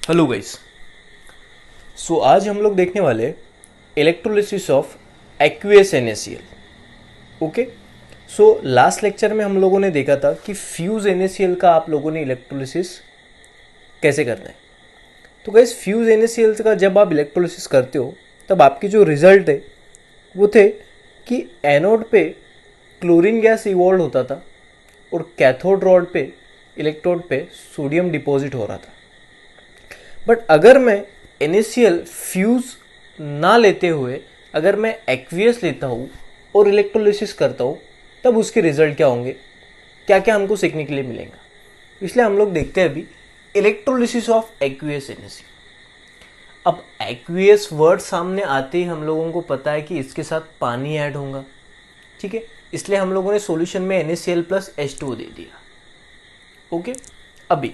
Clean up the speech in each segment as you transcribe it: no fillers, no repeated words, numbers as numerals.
Hello guys. सो आज हम लोग देखने वाले electrolysis of aqueous NaCl। Okay. So last lecture में हम लोगों ने देखा था कि फ्यूज NaCl का आप लोगों ने इलेक्ट्रोलिसिस कैसे करना है। तो गाइस फ्यूज NaCl का जब आप इलेक्ट्रोलिसिस करते हो तब आपकी जो रिजल्ट है वो थे कि एनोड पे क्लोरीन गैस इवॉल्व होता था और कैथोड रॉड पे इलेक्ट्रोड पे सोडियम डिपॉजिट हो रहा था। बट अगर मैं NaCl फ्यूज ना लेते हुए अगर मैं एक्वियस लेता हूँ और इलेक्ट्रोलिसिस करता हूँ तब उसके रिजल्ट क्या होंगे, क्या क्या हमको सीखने के लिए मिलेगा। इसलिए हम लोग देखते हैं अभी इलेक्ट्रोलिसिस ऑफ एक्वियस NaCl। अब एक्वियस वर्ड सामने आते ही हम लोगों को पता है कि इसके साथ पानी ऐड होगा, ठीक है। इसलिए हम लोगों ने सॉल्यूशन में NaCl प्लस H2O दे दिया। ओके। अभी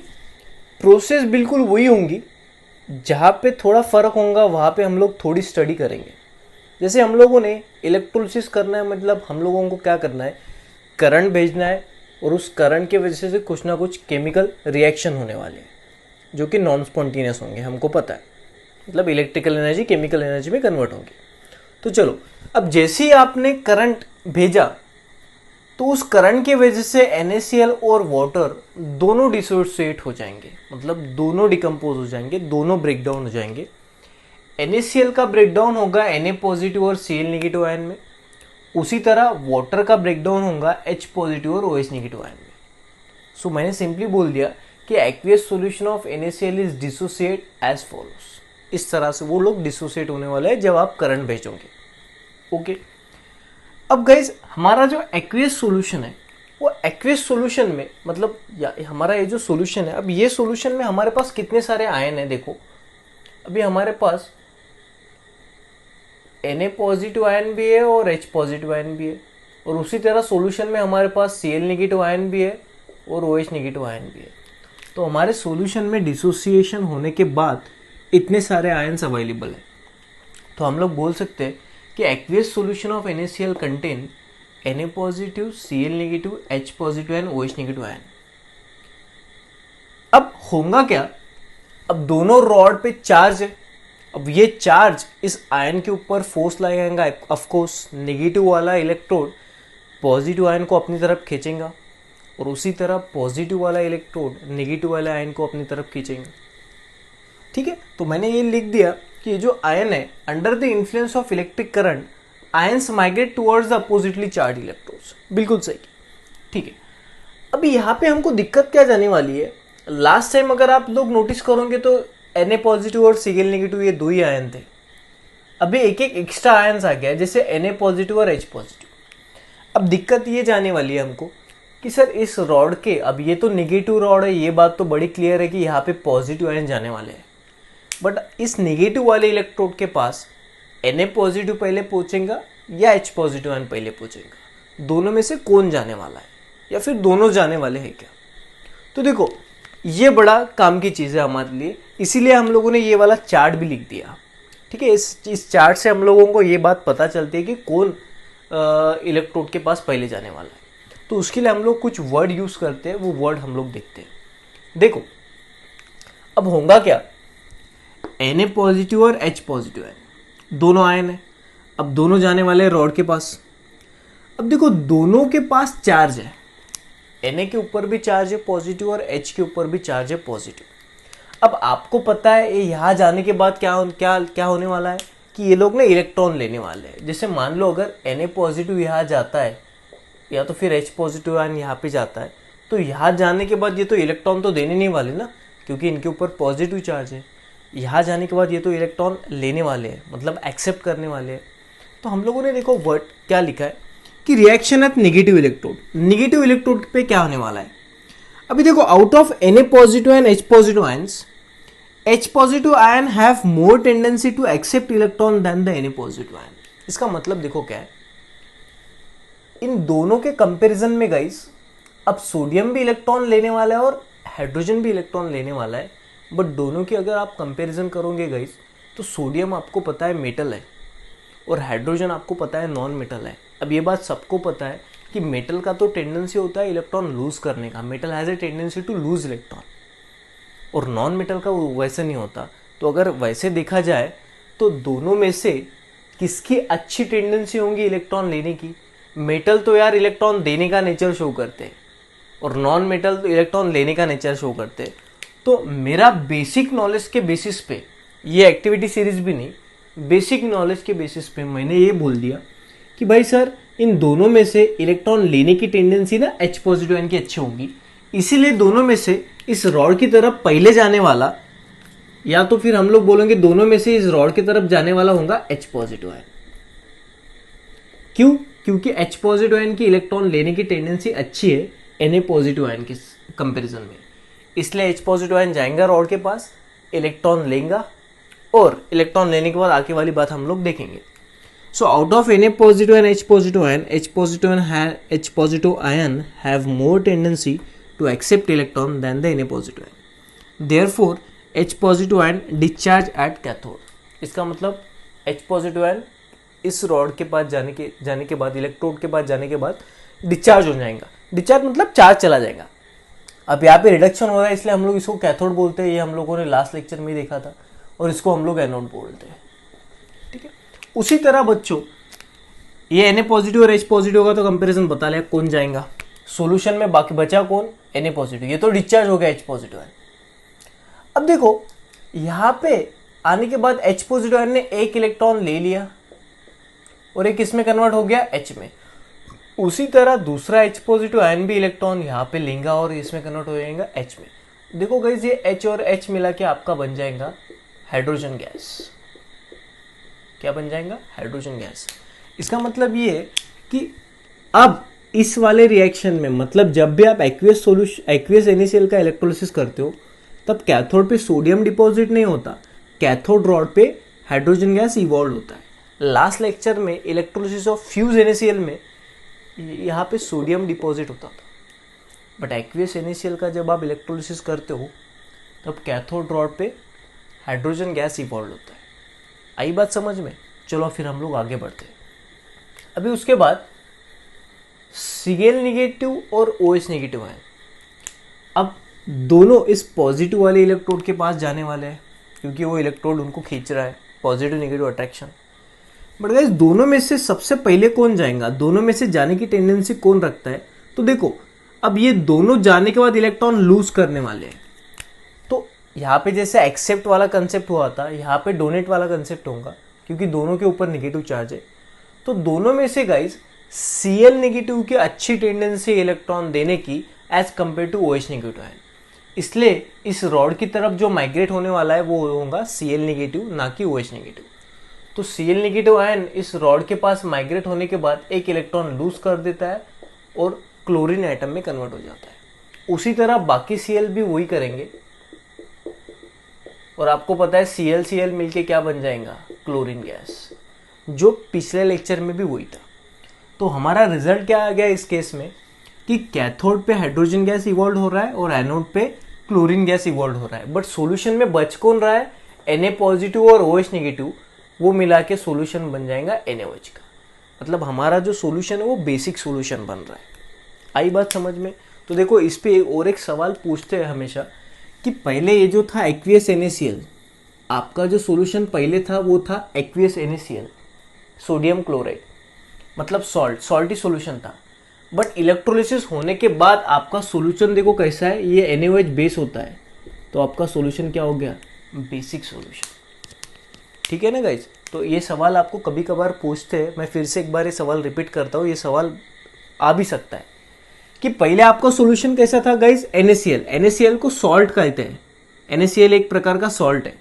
प्रोसेस बिल्कुल वही होंगी, जहाँ पे थोड़ा फर्क होगा वहाँ पे हम लोग थोड़ी स्टडी करेंगे। जैसे हम लोगों ने इलेक्ट्रोलिसिस करना है, मतलब हम लोगों को क्या करना है, करंट भेजना है और उस करंट की वजह से कुछ ना कुछ केमिकल रिएक्शन होने वाले हैं जो कि नॉन स्पॉन्टेनियस होंगे, हमको पता है। मतलब इलेक्ट्रिकल एनर्जी केमिकल एनर्जी में कन्वर्ट होंगी। तो चलो, अब जैसे ही आपने करंट भेजा तो उस करंट की वजह से NaCl और वाटर दोनों डिसोसिएट हो जाएंगे, मतलब दोनों डिकम्पोज हो जाएंगे, दोनों ब्रेकडाउन हो जाएंगे। NaCl का ब्रेकडाउन होगा Na पॉजिटिव और Cl नेगेटिव आयन में, उसी तरह वाटर का ब्रेकडाउन होगा H पॉजिटिव और OH नेगेटिव आयन में। सो मैंने सिंपली बोल दिया कि aqueous solution of NaCl is dissociate as follows. इस तरह से वो लोग डिसोसिएट होने वाले हैं जब आप करंट भेजोगे। ओके। अब गाइज हमारा जो एक्वियस सॉल्यूशन है वो एक्वियस सॉल्यूशन में मतलब हमारा ये जो सॉल्यूशन है, अब ये सॉल्यूशन में हमारे पास कितने सारे आयन है। देखो अभी हमारे पास Na पॉजिटिव आयन भी है और H पॉजिटिव आयन भी है, और उसी तरह सॉल्यूशन में हमारे पास Cl नेगेटिव आयन भी है और OH नेगेटिव आयन भी है। तो हमारे सॉल्यूशन में डिसोसिएशन होने के बाद इतने सारे आयन्स अवेलेबल है। तो हम लोग बोल सकते हैं कि aqueous solution of NaCl contain Na positive Cl negative H positive and OH negative ion. अब होगा क्या, अब दोनों रॉड पे चार्ज है। अब ये चार्ज इस आयन के ऊपर फोर्स लगाएगा। ऑफ कोर्स नेगेटिव वाला इलेक्ट्रोड पॉजिटिव आयन को अपनी तरफ खींचेगा और उसी तरह पॉजिटिव वाला इलेक्ट्रोड नेगेटिव वाले आयन को अपनी तरफ खींचेगा, ठीक है। तो मैंने ये लिख दिया कि जो आयन है, under the influence of electric current ions migrate towards the oppositely charge electrodes. बिल्कुल सही, ठीक है। अभी यहाँ पे हमको दिक्कत क्या जाने वाली है, लास्ट टाइम अगर आप लोग नोटिस करोगे तो Na पॉजिटिव और Cl नेगेटिव ये दो ही आयन थे। अभी एक एक एक्स्ट्रा आयंस आ गया, जैसे Na पॉजिटिव और H पॉजिटिव। अब दिक्कत ये जाने वाली है हमको कि सर इस रॉड के, अब ये तो नेगेटिव रॉड है, ये बात तो बड़ी क्लियर है कि यहाँ पे पॉजिटिव आयन जाने वाले हैं। बट इस नेगेटिव वाले इलेक्ट्रोड के पास Na पॉजिटिव पहले पहुंचेगा या H पॉजिटिव आयन पहले पहुंचेगा, दोनों में से कौन जाने वाला है, या फिर दोनों जाने वाले हैं क्या। तो देखो ये बड़ा काम की चीज़ है हमारे लिए, इसीलिए हम लोगों ने ये वाला चार्ट भी लिख दिया, ठीक है। इस चार्ट से हम लोगों को ये बात पता चलती है कि कौन इलेक्ट्रोड के पास पहले जाने वाला है। तो उसके लिए हम लोग कुछ वर्ड यूज़ करते हैं, वो वर्ड हम लोग देखते हैं। देखो अब होगा क्या, Na पॉजिटिव और H पॉजिटिव है, दोनों आयन है। अब दोनों जाने वाले हैं रॉड के पास। अब देखो दोनों के पास चार्ज है, Na के ऊपर भी चार्ज है पॉजिटिव और H के ऊपर भी चार्ज है पॉजिटिव। अब आपको पता है ये यहाँ जाने के बाद क्या क्या क्या होने वाला है कि ये लोग ना इलेक्ट्रॉन लेने वाले हैं। जैसे मान लो अगर Na पॉजिटिव यहाँ जाता है या तो फिर H पॉजिटिव आयन यहाँ पे जाता है, तो यहाँ जाने के बाद ये तो इलेक्ट्रॉन तो देने नहीं वाले ना, क्योंकि इनके ऊपर पॉजिटिव चार्ज है। यहाँ जाने के बाद ये तो इलेक्ट्रॉन लेने वाले हैं, मतलब एक्सेप्ट करने वाले हैं। तो हम लोगों ने देखो वर्ड क्या लिखा है कि reaction at negative electrode. Negative electrode पे क्या होने वाला है, अभी देखो out of Na positive and H positive ions, H positive ion have more tendency to accept electron than the Na positive ion. इसका मतलब देखो क्या है, इन दोनों के कंपैरिजन में गाइस अब सोडियम भी इलेक्ट्रॉन लेने वाला है और हाइड्रोजन भी इलेक्ट्रॉन लेने वाला है। बट दोनों की अगर आप कंपैरिजन करोगे गाइस, तो सोडियम आपको पता है मेटल है और हाइड्रोजन आपको पता है नॉन मेटल है। अब ये बात सबको पता है कि मेटल का तो टेंडेंसी होता है इलेक्ट्रॉन लूज करने का, metal has a tendency to lose electron. और नॉन मेटल का वो वैसे नहीं होता। तो अगर वैसे देखा जाए तो दोनों में से किसकी अच्छी टेंडेंसी होंगी इलेक्ट्रॉन लेने की? मेटल तो यार इलेक्ट्रॉन देने का नेचर शो करते हैं और नॉन मेटल तो इलेक्ट्रॉन लेने का नेचर शो करते हैं। तो मेरा बेसिक नॉलेज के बेसिस पे, ये एक्टिविटी सीरीज भी नहीं, बेसिक नॉलेज के बेसिस पे मैंने ये बोल दिया कि भाई सर इन दोनों में से इलेक्ट्रॉन लेने की टेंडेंसी ना H पॉजिटिव आयन की अच्छी होगी, इसीलिए दोनों में से इस रॉड की तरफ पहले जाने वाला, या तो फिर हम लोग बोलेंगे दोनों में से इस रॉड की तरफ जाने वाला होगा H पॉजिटिव आयन। क्यों? क्योंकि H पॉजिटिव आयन की इलेक्ट्रॉन लेने की टेंडेंसी अच्छी है Na पॉजिटिव आयन के कंपैरिजन में, इसलिए H पॉजिटिव आयन जाएगा रॉड के पास, इलेक्ट्रॉन लेगा और इलेक्ट्रॉन लेने के बाद आगे वाली बात हम लोग देखेंगे। So out of Na positive and H positive ion, H positive ion have more tendency to accept electron than the Na positive ion. Therefore, H positive ion discharge at cathode. इसका मतलब H positive ion इस rod के पास जाने के बाद, electrode के पास जाने के बाद डिस्चार्ज हो जाएगा। डिस्चार्ज मतलब चार्ज चला जाएगा। अब यहाँ पे रिडक्शन हो रहा है इसलिए हम लोग इसको कैथोड बोलते हैं, ये हम लोगों ने लास्ट लेक्चर में देखा था, और इसको हम लोग एनोड बोलते हैं। ठीक है, उसी तरह बच्चों ये Na पॉजिटिव और H पॉजिटिव का तो कंपैरिजन बता लिया कौन जाएगा। सॉल्यूशन में बाकी बचा कौन? Na पॉजिटिव, ये तो डिस्चार्ज हो गया H पॉजिटिव आयन। अब देखो यहाँ पे आने के बाद H पॉजिटिव आयन ने एक इलेक्ट्रॉन ले लिया और एक इसमें कन्वर्ट हो गया H में। उसी तरह दूसरा H पॉजिटिव आयन भी इलेक्ट्रॉन यहाँ पे लेगा और इसमें कन्वर्ट हो जाएगा H में। देखो गाइस ये H और H मिला के आपका बन जाएगा हाइड्रोजन गैस। क्या बन जाएगा? Hydrogen gas. इसका मतलब ये है कि अब इस वाले रिएक्शन में, मतलब जब भी आप एक्वियस NaCl का इलेक्ट्रोलिसिस करते हो तब कैथोड पे सोडियम डिपॉजिट नहीं होता, कैथोड रॉड पे हाइड्रोजन गैस इवॉल्व होता है। लास्ट लेक्चर में इलेक्ट्रोलिसिस ऑफ फ्यूज NaCl में यहाँ पे सोडियम डिपॉजिट होता था, बट एक्वियस NaCl का जब आप इलेक्ट्रोलिसिस करते हो तब कैथोड रॉड पे हाइड्रोजन गैस इवॉल्व होता है। आई बात समझ में? चलो फिर हम लोग आगे बढ़ते हैं। अभी उसके बाद Cl नेगेटिव और OH नेगेटिव आयन, अब दोनों इस पॉजिटिव वाले इलेक्ट्रोड के पास जाने वाले हैं क्योंकि वो इलेक्ट्रोड उनको खींच रहा है, positive negative attraction. But guys दोनों में से सबसे पहले कौन जाएगा? दोनों में से जाने की टेंडेंसी कौन रखता है? तो देखो अब ये दोनों जाने के बाद इलेक्ट्रॉन लूज करने वाले हैं, तो यहाँ पे जैसे एक्सेप्ट वाला कंसेप्ट हुआ था, यहाँ पे डोनेट वाला कंसेप्ट होगा क्योंकि दोनों के ऊपर नेगेटिव चार्ज है। तो दोनों में से गाइस Cl नेगेटिव की अच्छी टेंडेंसी इलेक्ट्रॉन देने की as compared to OH negative ion, इसलिए इस रॉड की तरफ जो माइग्रेट होने वाला है वो होगा Cl नेगेटिव, ना कि OH नेगेटिव। तो Cl नेगेटिव आयन इस रॉड के पास माइग्रेट होने के बाद एक इलेक्ट्रॉन लूज कर देता है और क्लोरीन एटम में कन्वर्ट हो जाता है। उसी तरह बाकी Cl भी वही करेंगे और आपको पता है Cl मिलके क्या बन जाएगा? क्लोरीन गैस, जो पिछले लेक्चर में भी वही था। तो हमारा रिजल्ट क्या आ गया इस केस में कि कैथोड पे हाइड्रोजन गैस इवॉल्व हो रहा है और एनोड पे क्लोरीन गैस इवॉल्व हो रहा है, बट सॉल्यूशन में बच कौन रहा है? Na पॉजिटिव और OH नेगेटिव, वो मिला के सोल्यूशन बन जाएगा NaOH का। मतलब हमारा जो सोल्यूशन है वो बेसिक सोल्यूशन बन रहा है। आई बात समझ में? तो देखो इस पे और एक सवाल पूछते हैं हमेशा कि पहले ये जो था एक्वियस NaCl, आपका जो सोल्यूशन पहले था वो था एक्वियस NaCl, सोडियम क्लोराइड, मतलब सॉल्टी सोल्यूशन था। बट इलेक्ट्रोलिसिस होने के बाद आपका सोल्यूशन देखो कैसा है, ये NaOH बेस होता है, तो आपका सोल्यूशन क्या हो गया? Basic solution. ठीक है ना गाइज? तो ये सवाल आपको कभी कभार पूछते हैं, मैं फिर से एक बार ये सवाल रिपीट करता हूँ, ये सवाल आ भी सकता है कि पहले आपका सोल्यूशन कैसा था गाइज? NaCl को सॉल्ट कहते हैं, NaCl एक प्रकार का सॉल्ट है।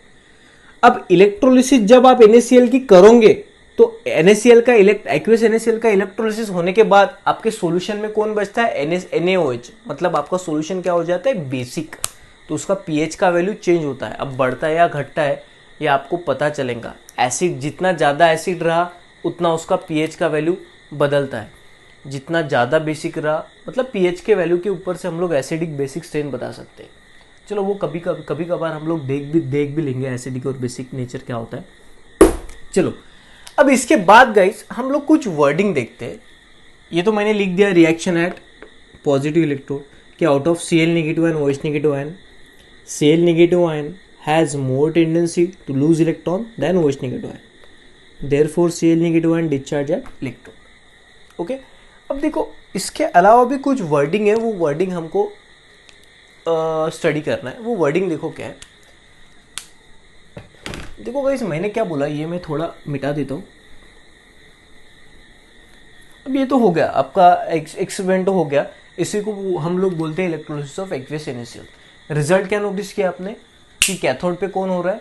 अब इलेक्ट्रोलिसिस जब आप NaCl की करोगे तो NaCl का एक्वियस NaCl का इलेक्ट्रोलिसिस होने के बाद आपके सॉल्यूशन में कौन बचता है? NaOH, मतलब आपका सॉल्यूशन क्या हो जाता है? बेसिक। तो उसका pH का वैल्यू चेंज होता है, अब बढ़ता है या घटता है ये आपको पता चलेगा। एसिड जितना ज़्यादा एसिड रहा उतना उसका pH का वैल्यू बदलता है, जितना ज़्यादा बेसिक रहा, मतलब pH के वैल्यू के ऊपर से हम लोग एसिडिक बेसिक स्ट्रेन बता सकते हैं। चलो वो कभी कभार हम लोग देख भी लेंगे एसिडिक और बेसिक नेचर क्या होता है। चलो अब इसके बाद गाइस हम लोग कुछ वर्डिंग देखते हैं। ये तो मैंने लिख दिया रिएक्शन एट पॉजिटिव इलेक्ट्रोड कि out of Cl negative and OH negative ion Cl negative ion has more tendency to lose electron than OH negative ion. Therefore Cl negative ion discharge at electron. Okay अब देखो इसके अलावा भी कुछ wording है, वो wording हमको study करना है। वो वर्डिंग देखो क्या है, देखो गाइस मैंने क्या बोला ये मैं थोड़ा मिटा देता हूँ। अब ये तो हो गया आपका एक्सपेरिमेंट हो गया, इसी को हम लोग बोलते हैं electrolysis of aqueous initial. Result क्या नोटिस किया आपने कि कैथोड पे कौन हो रहा है,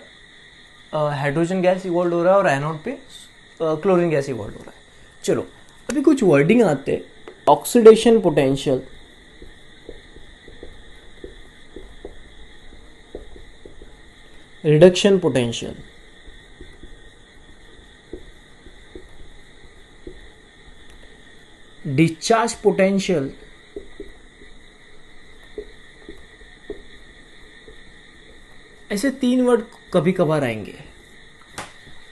हाइड्रोजन गैस इवॉल्व हो रहा है और एनोड पे क्लोरीन गैस इवॉल्व हो रहा है। चलो अभी कुछ वर्डिंग आते हैं, oxidation potential, reduction potential, discharge potential, ऐसे 3 वर्ड कभी कभार आएंगे,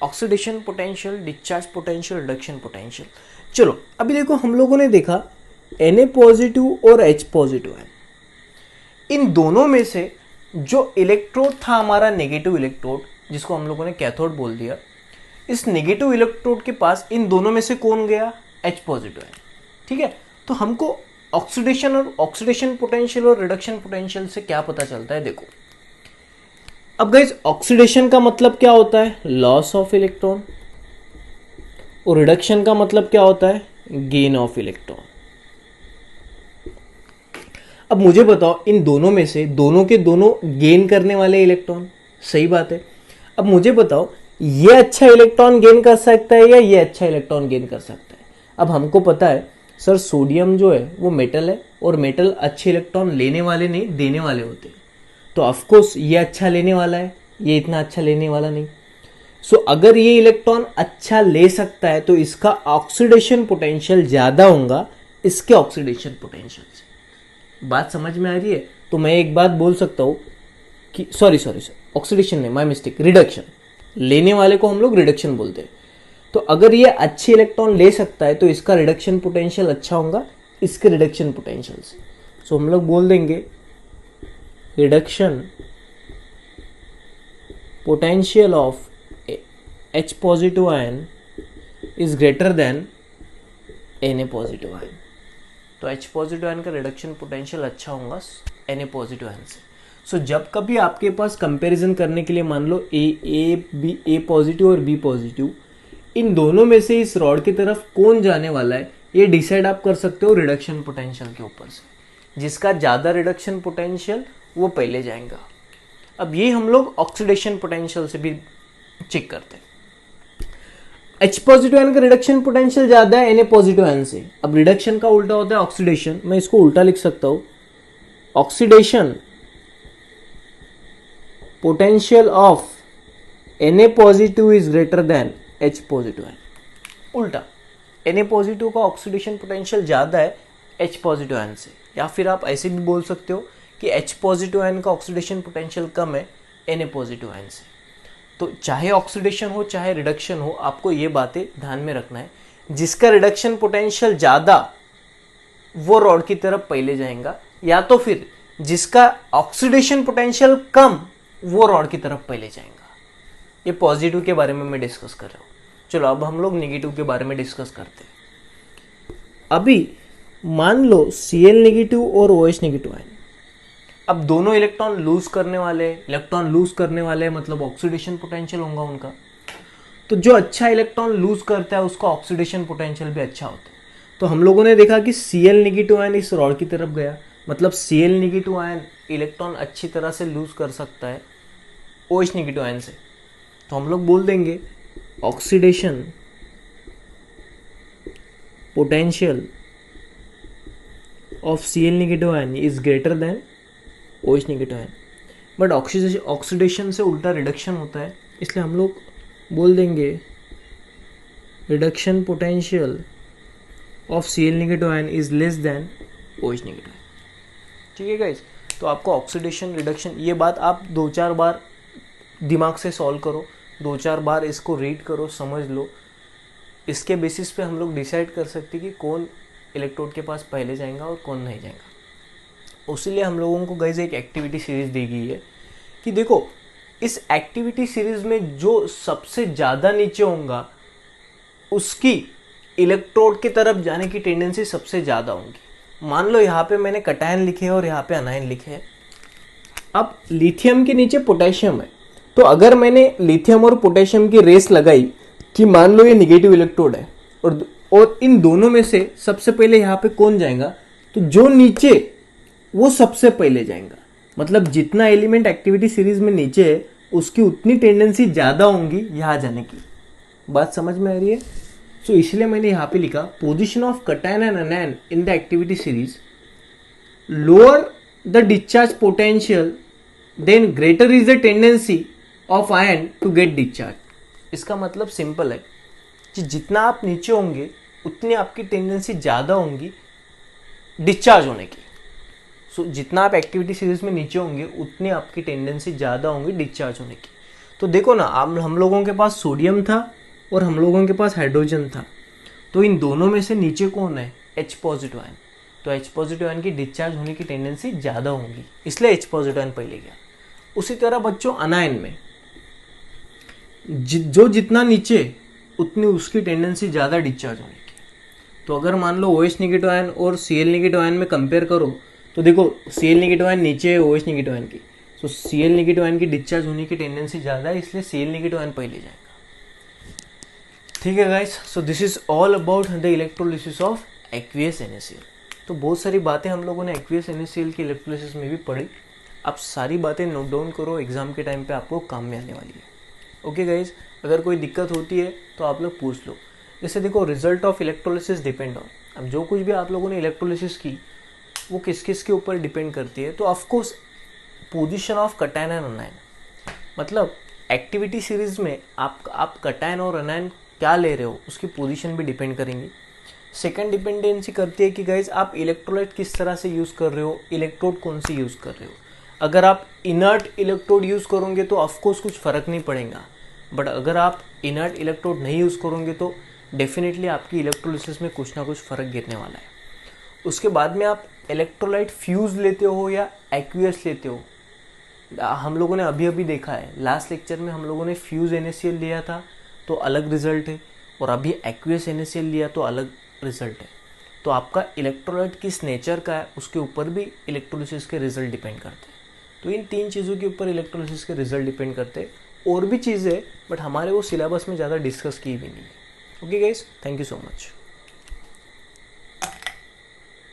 oxidation potential, discharge potential, reduction potential. चलो अभी देखो हम लोगों ने देखा Na पॉजिटिव और H पॉजिटिव है, इन दोनों में से जो इलेक्ट्रोड था हमारा नेगेटिव इलेक्ट्रोड, जिसको हम लोगों ने कैथोड बोल दिया, इस नेगेटिव इलेक्ट्रोड के पास इन दोनों में से कौन गया, H पॉजिटिव है। ठीक है, तो हमको ऑक्सीडेशन पोटेंशियल और रिडक्शन पोटेंशियल से क्या पता चलता है, देखो अब गाइस ऑक्सीडेशन का मतलब क्या होता है, लॉस ऑफ इलेक्ट्रॉन, और रिडक्शन का मतलब क्या होता है, गेन ऑफ इलेक्ट्रॉन। अब मुझे बताओ इन दोनों में से दोनों के दोनों गेन करने वाले इलेक्ट्रॉन, सही बात है। अब मुझे बताओ ये अच्छा इलेक्ट्रॉन गेन कर सकता है या ये अच्छा इलेक्ट्रॉन गेन कर सकता है। अब हमको पता है सर सोडियम जो है वो मेटल है और मेटल अच्छे इलेक्ट्रॉन लेने वाले नहीं देने वाले होते हैं, तो ऑफकोर्स ये अच्छा लेने वाला है, ये इतना अच्छा लेने वाला नहीं। सो अगर ये इलेक्ट्रॉन अच्छा ले सकता है तो इसका ऑक्सीडेशन पोटेंशियल ज़्यादा होगा इसके ऑक्सीडेशन पोटेंशियल से। बात समझ में आ रही है? तो मैं एक बात बोल सकता हूँ कि सॉरी ऑक्सीडेशन नहीं, माय मिस्टेक, रिडक्शन, लेने वाले को हम लोग रिडक्शन बोलते हैं। तो अगर ये अच्छे इलेक्ट्रॉन ले सकता है तो इसका रिडक्शन पोटेंशियल अच्छा होगा इसके रिडक्शन पोटेंशियल से। सो हम लोग बोल देंगे reduction potential of H positive ion is greater than Na positive ion. तो H पॉजिटिव आयन का रिडक्शन पोटेंशियल अच्छा होगा Na पॉजिटिव आयन से। सो जब कभी आपके पास कंपैरिजन करने के लिए मान लो A पॉजिटिव और B पॉजिटिव, इन दोनों में से इस रॉड की तरफ कौन जाने वाला है ये डिसाइड आप कर सकते हो रिडक्शन पोटेंशियल के ऊपर से। जिसका ज़्यादा रिडक्शन पोटेंशियल वो पहले जाएगा। अब ये हम लोग ऑक्सीडेशन पोटेंशियल से भी चेक करते हैं। H पॉजिटिव आयन का रिडक्शन पोटेंशियल ज़्यादा है Na पॉजिटिव आयन से। अब रिडक्शन का उल्टा होता है ऑक्सीडेशन, मैं इसको उल्टा लिख सकता हूँ, oxidation potential of Na positive is greater than H positive ion. उल्टा Na पॉजिटिव का ऑक्सीडेशन पोटेंशियल ज़्यादा है H पॉजिटिव आयन से। या फिर आप ऐसे भी बोल सकते हो कि H पॉजिटिव आयन का ऑक्सीडेशन पोटेंशियल कम है Na पॉजिटिव आयन से। तो चाहे ऑक्सीडेशन हो चाहे रिडक्शन हो, आपको ये बातें ध्यान में रखना है। जिसका रिडक्शन पोटेंशियल ज़्यादा वो रॉड की तरफ पहले जाएगा, या तो फिर जिसका ऑक्सीडेशन पोटेंशियल कम वो रॉड की तरफ पहले जाएगा। ये पॉजिटिव के बारे में मैं डिस्कस कर रहा हूँ। चलो अब हम लोग नेगेटिव के बारे में डिस्कस करते हैं। अभी मान लो Cl नेगेटिव और OH नेगेटिव आयन, अब दोनों इलेक्ट्रॉन लूज करने वाले मतलब ऑक्सीडेशन पोटेंशियल होगा उनका। तो जो अच्छा इलेक्ट्रॉन लूज करता है उसका ऑक्सीडेशन पोटेंशियल भी अच्छा होता है। तो हम लोगों ने देखा कि Cl नेगेटिव आयन इस रॉड की तरफ गया, मतलब Cl नेगेटिव आयन इलेक्ट्रॉन अच्छी तरह से लूज कर सकता है OH नेगेटिव आयन से। तो हम लोग बोल देंगे oxidation potential of Cl negative ion is greater than OH negative ion. But oxidation से उल्टा रिडक्शन होता है, इसलिए हम लोग बोल देंगे reduction potential of Cl negative ion is less than OH negative ion. ठीक है गाइस, तो आपको ऑक्सीडेशन रिडक्शन ये बात आप 2-4 बार दिमाग से सॉल्व करो, 2-4 बार इसको रीड करो, समझ लो। इसके बेसिस पे हम लोग डिसाइड कर सकते कि कौन इलेक्ट्रोड के पास पहले जाएगा और कौन नहीं जाएगा। उसीलिए हम लोगों को गाइस एक एक्टिविटी सीरीज दी गई है कि देखो इस एक्टिविटी सीरीज में जो सबसे ज़्यादा नीचे होगा उसकी इलेक्ट्रोड की तरफ जाने की टेंडेंसी सबसे ज़्यादा होगी। मान लो यहाँ पे मैंने कटायन लिखे हैं और यहाँ पे अनायन लिखे हैं। अब लिथियम के नीचे पोटेशियम है, तो अगर मैंने लिथियम और पोटेशियम की रेस लगाई कि मान लो ये निगेटिव इलेक्ट्रोड है और इन दोनों में से सबसे पहले यहाँ पे कौन जाएगा, तो जो नीचे वो सबसे पहले जाएगा। मतलब जितना एलिमेंट एक्टिविटी सीरीज में नीचे है उसकी उतनी टेंडेंसी ज़्यादा होंगी यहाँ जाने की। बात समझ में आ रही है? सो इसलिए मैंने यहाँ पे लिखा position of cation and anion in the activity series lower the discharge potential then greater is the tendency of ion to get discharge. इसका मतलब सिंपल है कि जितना आप नीचे होंगे उतनी आपकी टेंडेंसी ज़्यादा होंगी डिस्चार्ज होने की। सो जितना आप एक्टिविटी सीरीज में नीचे होंगे उतनी आपकी टेंडेंसी ज़्यादा होंगी डिस्चार्ज होने की। तो देखो ना, हम लोगों के पास सोडियम था और हम लोगों के पास हाइड्रोजन था, तो इन दोनों में से नीचे कौन है? H positive ion. तो H पॉजिटिव आयन की डिस्चार्ज होने की टेंडेंसी ज़्यादा होगी, इसलिए H पॉजिटिव आयन पहले गया। उसी तरह बच्चों अनायन में जो जितना नीचे उतनी उसकी टेंडेंसी ज़्यादा डिस्चार्ज होने की। तो अगर मान लो OH नेगेटिव आयन और Cl नेगेटिव आयन में कंपेयर करो तो देखो Cl नेगेटिव आयन नीचे है OH नेगेटिव आयन की, तो Cl नेगेटिव आयन की डिस्चार्ज होने की टेंडेंसी ज़्यादा है, इसलिए Cl नेगेटिव आयन पहले जाएगा। ठीक है guys, so this is all about the electrolysis of aqueous NaCl। तो बहुत सारी बातें हम लोगों ने एक्वियस NaCl की इलेक्ट्रोलिसिस में भी पढ़ी। आप सारी बातें नोट डाउन करो, एग्जाम के टाइम पे आपको काम में आने वाली है। ओके गाइज, अगर कोई दिक्कत होती है तो आप लोग पूछ लो। जैसे देखो result of electrolysis depend on, अब जो कुछ भी आप लोगों ने इलेक्ट्रोलिसिस की वो किस किस के ऊपर डिपेंड करती है। तो of course position of cation and अनायन, मतलब एक्टिविटी सीरीज में आप कटायन और अनायन क्या ले रहे हो उसकी पोजीशन भी डिपेंड करेंगी। सेकंड डिपेंडेंसी करती है कि गाइज आप इलेक्ट्रोलाइट किस तरह से यूज़ कर रहे हो, इलेक्ट्रोड कौन सी यूज़ कर रहे हो। अगर आप इनर्ट इलेक्ट्रोड यूज़ करोगे तो ऑफकोर्स कुछ फ़र्क नहीं पड़ेगा, बट अगर आप इनर्ट इलेक्ट्रोड नहीं यूज़ करोगे तो डेफिनेटली आपकी इलेक्ट्रोलिसिस में कुछ ना कुछ फ़र्क गिरने वाला है। उसके बाद में आप इलेक्ट्रोलाइट फ्यूज़ लेते हो या एक्वियस लेते हो। हम लोगों ने अभी अभी देखा है, लास्ट लेक्चर में हम लोगों ने फ्यूज़ NaCl लिया था तो अलग रिजल्ट है, और अभी एक्वियस NaCl लिया तो अलग रिजल्ट है। तो आपका इलेक्ट्रोलाइट किस नेचर का है उसके ऊपर भी इलेक्ट्रोलिसिस के रिजल्ट डिपेंड करते हैं। तो इन तीन चीज़ों के ऊपर इलेक्ट्रोलिसिस के रिजल्ट डिपेंड करते हैं। और भी चीज़ें बट हमारे वो सिलेबस में ज़्यादा डिस्कस की भी नहीं है। Okay guys, thank you so much.